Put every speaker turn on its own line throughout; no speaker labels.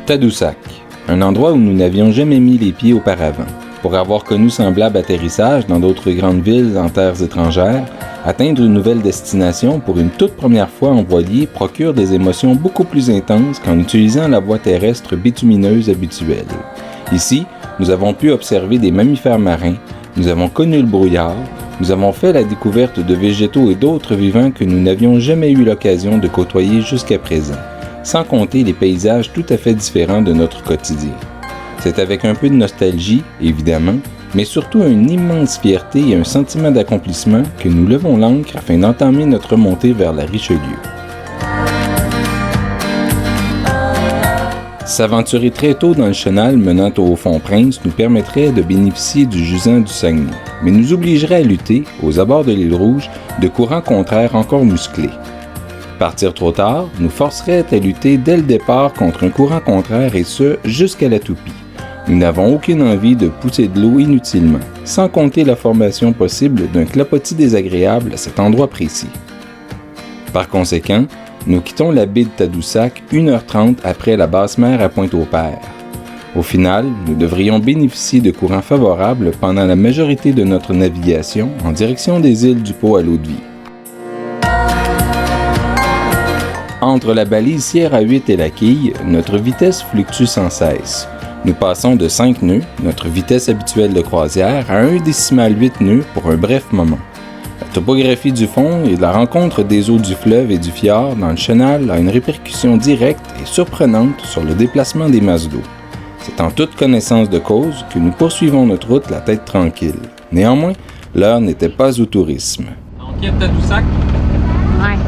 Tadoussac, un endroit où nous n'avions jamais mis les pieds auparavant. Pour avoir connu semblable atterrissage dans d'autres grandes villes en terres étrangères, atteindre une nouvelle destination pour une toute première fois en voilier procure des émotions beaucoup plus intenses qu'en utilisant la voie terrestre bitumineuse habituelle. Ici, nous avons pu observer des mammifères marins, nous avons connu le brouillard, nous avons fait la découverte de végétaux et d'autres vivants que nous n'avions jamais eu l'occasion de côtoyer jusqu'à présent, sans compter les paysages tout à fait différents de notre quotidien. C'est avec un peu de nostalgie, évidemment, mais surtout une immense fierté et un sentiment d'accomplissement que nous levons l'ancre afin d'entamer notre montée vers la Richelieu. S'aventurer très tôt dans le chenal menant au Haut-Fond-Prince nous permettrait de bénéficier du jusant du Saguenay, mais nous obligerait à lutter, aux abords de l'île Rouge, de courants contraires encore musclés. Partir trop tard nous forcerait à lutter dès le départ contre un courant contraire et ce, jusqu'à la toupie. Nous n'avons aucune envie de pousser de l'eau inutilement, sans compter la formation possible d'un clapotis désagréable à cet endroit précis. Par conséquent, nous quittons la baie de Tadoussac 1h30 après la basse mer à Pointe-au-Père. Au final, nous devrions bénéficier de courants favorables pendant la majorité de notre navigation en direction des îles du Pô à l'Eau-de-Vie. Entre la balise Sierra 8 et la quille, notre vitesse fluctue sans cesse. Nous passons de 5 nœuds, notre vitesse habituelle de croisière, à 1,8 nœuds pour un bref moment. La topographie du fond et la rencontre des eaux du fleuve et du fjord dans le chenal a une répercussion directe et surprenante sur le déplacement des masses d'eau. C'est en toute connaissance de cause que nous poursuivons notre route la tête tranquille. Néanmoins, l'heure n'était pas au tourisme.
On quitte Tadoussac.
Ouais.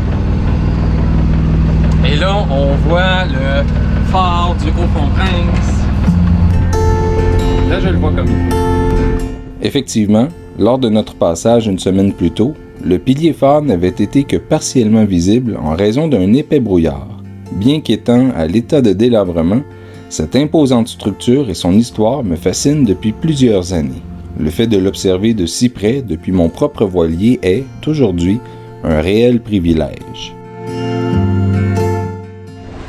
Et là, on voit le phare du Haut-Fond-Prince. Là, je le vois comme il faut.
Effectivement, lors de notre passage une semaine plus tôt, le pilier phare n'avait été que partiellement visible en raison d'un épais brouillard. Bien qu'étant à l'état de délabrement, cette imposante structure et son histoire me fascinent depuis plusieurs années. Le fait de l'observer de si près depuis mon propre voilier est, aujourd'hui, un réel privilège.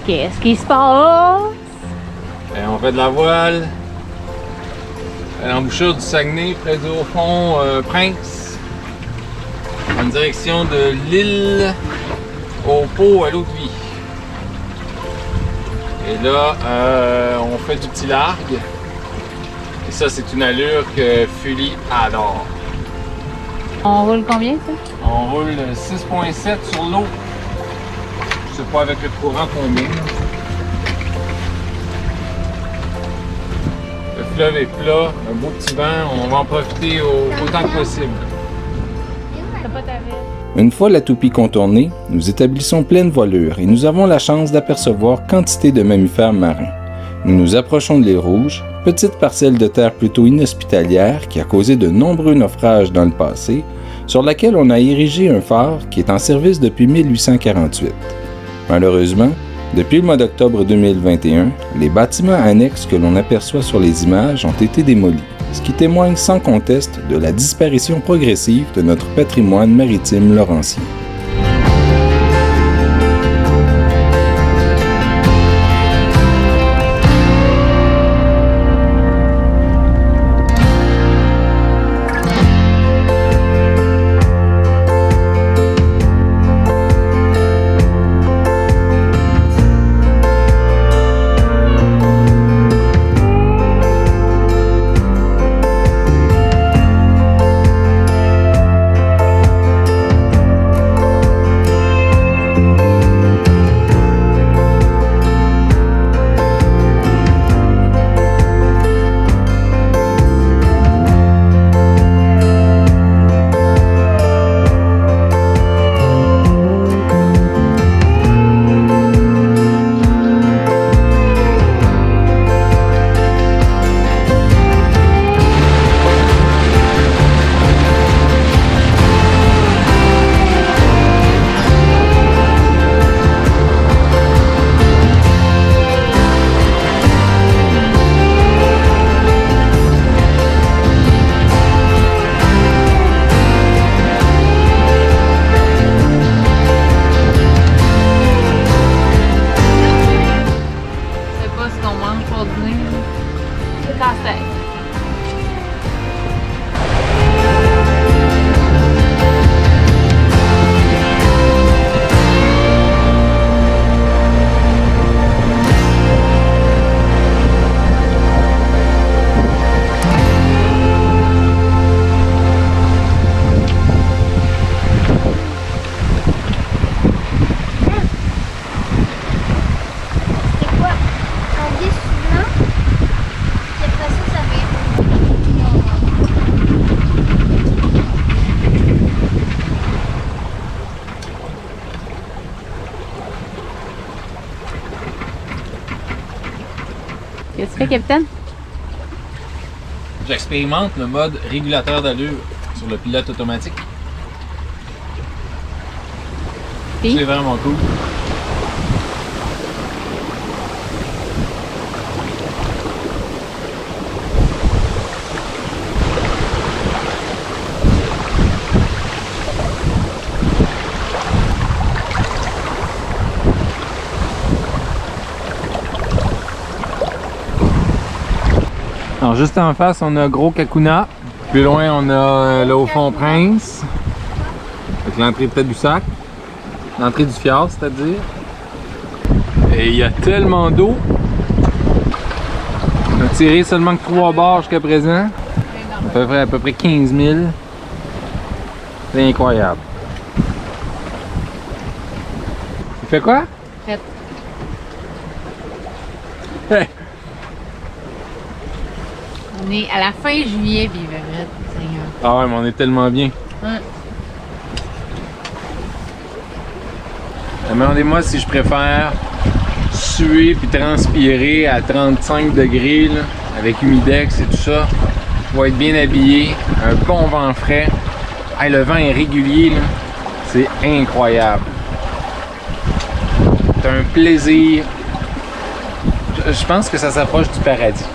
Qu'est-ce qui se passe?
Et on fait de la voile à l'embouchure du Saguenay, près du Haut-Fond-Prince, en direction de l'île au Pô à l'Eau-de-Vie. Et là, on fait du petit largue. Et ça, c'est une allure que Fully adore.
On roule combien, ça?
On roule 6.7 sur l'eau. Je sais pas avec le courant combien. Le fleuve est plat, un beau petit vent, on va en profiter autant que possible.
T'as pas ta veste?
Une fois la toupie contournée, nous établissons pleine voilure et nous avons la chance d'apercevoir quantité de mammifères marins. Nous nous approchons de l'île Rouge, petite parcelle de terre plutôt inhospitalière qui a causé de nombreux naufrages dans le passé, sur laquelle on a érigé un phare qui est en service depuis 1848. Malheureusement, depuis le mois d'octobre 2021, les bâtiments annexes que l'on aperçoit sur les images ont été démolis, ce qui témoigne sans conteste de la disparition progressive de notre patrimoine maritime laurentien.
Qu'est-ce que tu fais, capitaine?
J'expérimente le mode régulateur d'allure sur le pilote automatique.
Puis?
C'est vraiment cool. Alors juste en face, on a Gros Kakuna. Plus loin, on a le Haut-Fond Prince. Avec l'entrée de Tadoussac. L'entrée du fjord, c'est-à-dire. Et il y a tellement d'eau. On a tiré seulement que 3 barres jusqu'à présent. À peu près 15 000. C'est incroyable. Tu fais quoi?
Prête.
Hey.
On est à la fin juillet, puis il va vite, Seigneur.
Ah ouais, mais on est tellement bien.
Ouais.
Demandez-moi si je préfère suer puis transpirer à 35 degrés là, avec humidex et tout ça. Faut être bien habillé, un bon vent frais. Hey, le vent est régulier, là. C'est incroyable. C'est un plaisir. Je pense que ça s'approche du paradis.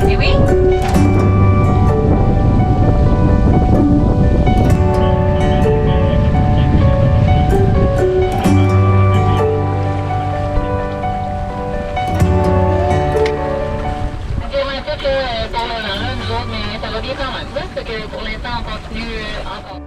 Eh oui?
Pour l'instant, on continue encore.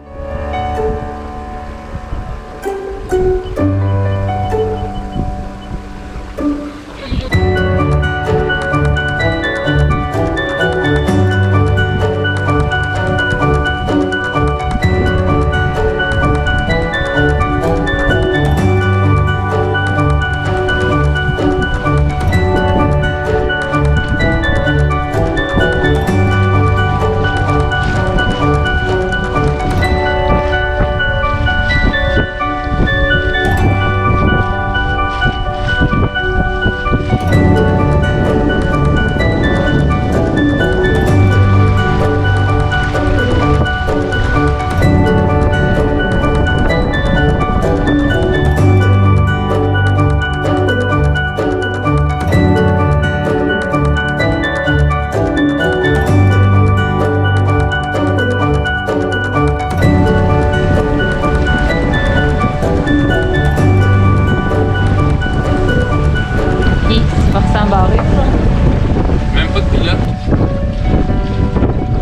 Même pas de pilote.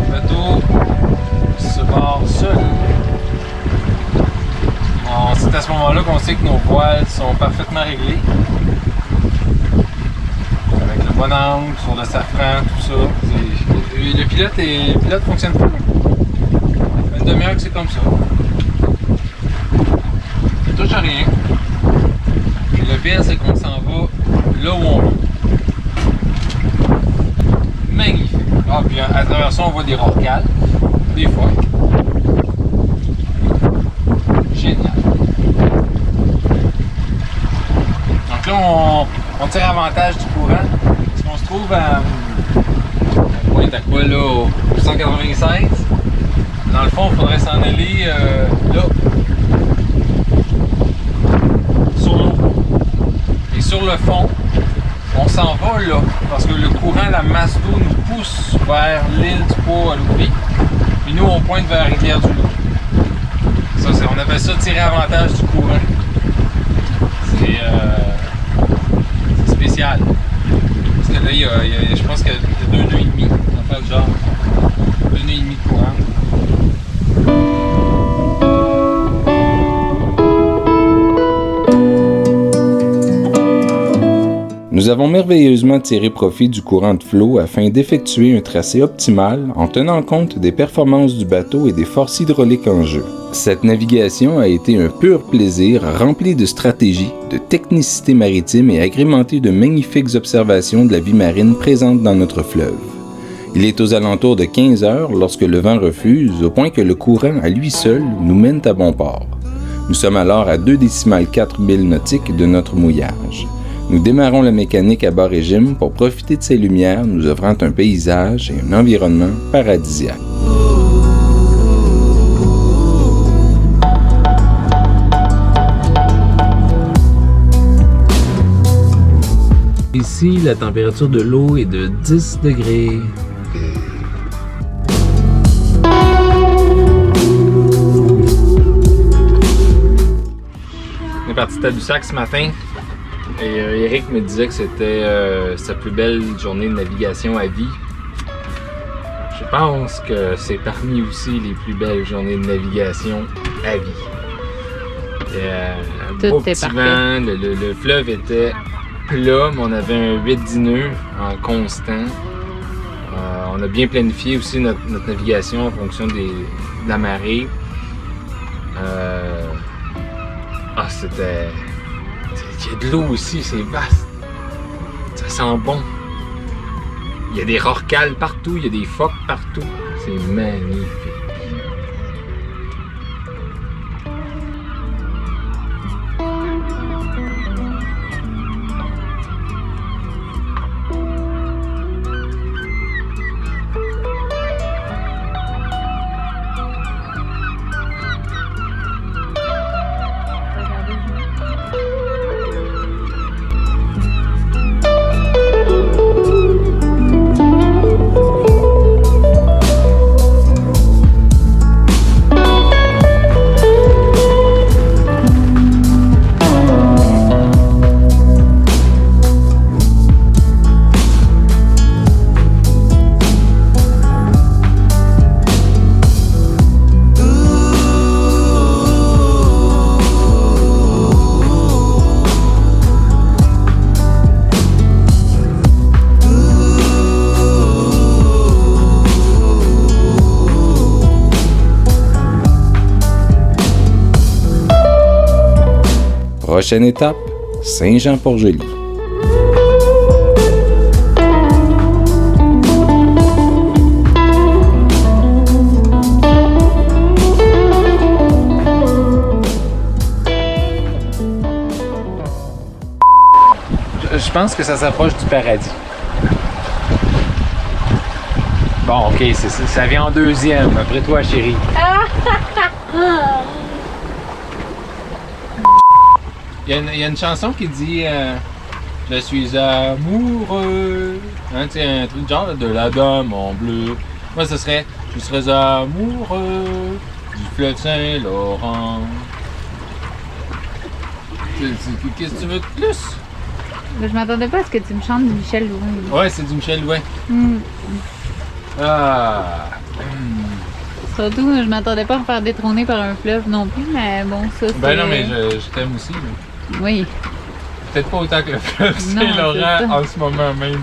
Le bateau se barre seul. C'est à ce moment-là qu'on sait que nos voiles sont parfaitement réglées. Avec le bon angle, sur le safran, tout ça. Le pilote fonctionne pas. Une demi-heure que c'est comme ça. Il touche à rien. Et le pire, c'est qu'on s'en va là où on veut. Magnifique. Ah, puis à travers ça, on voit des rorquals, des fois. Génial. Donc là, on tire avantage du courant. Parce qu'on se trouve à pointe à quoi là, au 196. Dans le fond, il faudrait s'en aller là. Sur l'eau. Et sur le fond, on s'en va là, parce que le courant, la masse d'eau nous pousse vers l'île du Pau à Louis. Puis nous, on pointe vers la rivière du Loup. Ça, on appelle ça tirer avantage du courant. C'est spécial. Parce que là, je pense qu'il y a 2 nœuds et demi. On va faire le genre 2 nœuds et demi de courant.
Nous avons merveilleux merveilleusement tiré profit du courant de flot afin d'effectuer un tracé optimal en tenant compte des performances du bateau et des forces hydrauliques en jeu. Cette navigation a été un pur plaisir rempli de stratégie, de technicité maritime et agrémenté de magnifiques observations de la vie marine présente dans notre fleuve. Il est aux alentours de 15 heures lorsque le vent refuse, au point que le courant à lui seul nous mène à bon port. Nous sommes alors à 2,4 milles nautiques de notre mouillage. Nous démarrons la mécanique à bas régime pour profiter de ces lumières, nous offrant un paysage et un environnement paradisiaque.
Ici, la température de l'eau est de 10 degrés. On est parti de Tadoussac ce matin et Eric me disait que c'était sa plus belle journée de navigation à vie. Je pense que c'est parmi aussi les plus belles journées de navigation à vie. Un beau petit vent, le fleuve était plat, mais on avait un 8-10 nœuds en constant. On a bien planifié aussi notre navigation en fonction de la marée. C'était... Il y a de l'eau aussi, c'est vaste. Ça sent bon. Il y a des rorquals partout, il y a des phoques partout. C'est magnifique.
Prochaine étape, Saint-Jean-Port-Joli.
Je pense que ça s'approche du paradis. Bon, ok, ça vient en deuxième. Après toi, chérie. Il y a une chanson qui dit je suis amoureux. Hein, tu sais, un truc genre de la dame en bleu. Moi, ce serait je serais amoureux du fleuve Saint-Laurent. Qu'est-ce que tu veux de plus?
Je m'attendais pas à ce que tu me chantes du Michel Louin.
Ouais, c'est du Michel Louin.
Surtout, je m'attendais pas à me faire détrôner par un fleuve non plus, mais bon, ça c'est...
Ben non, mais je t'aime aussi. Là.
Oui.
Peut-être pas autant que le fleuve Saint-Laurent en ce moment même.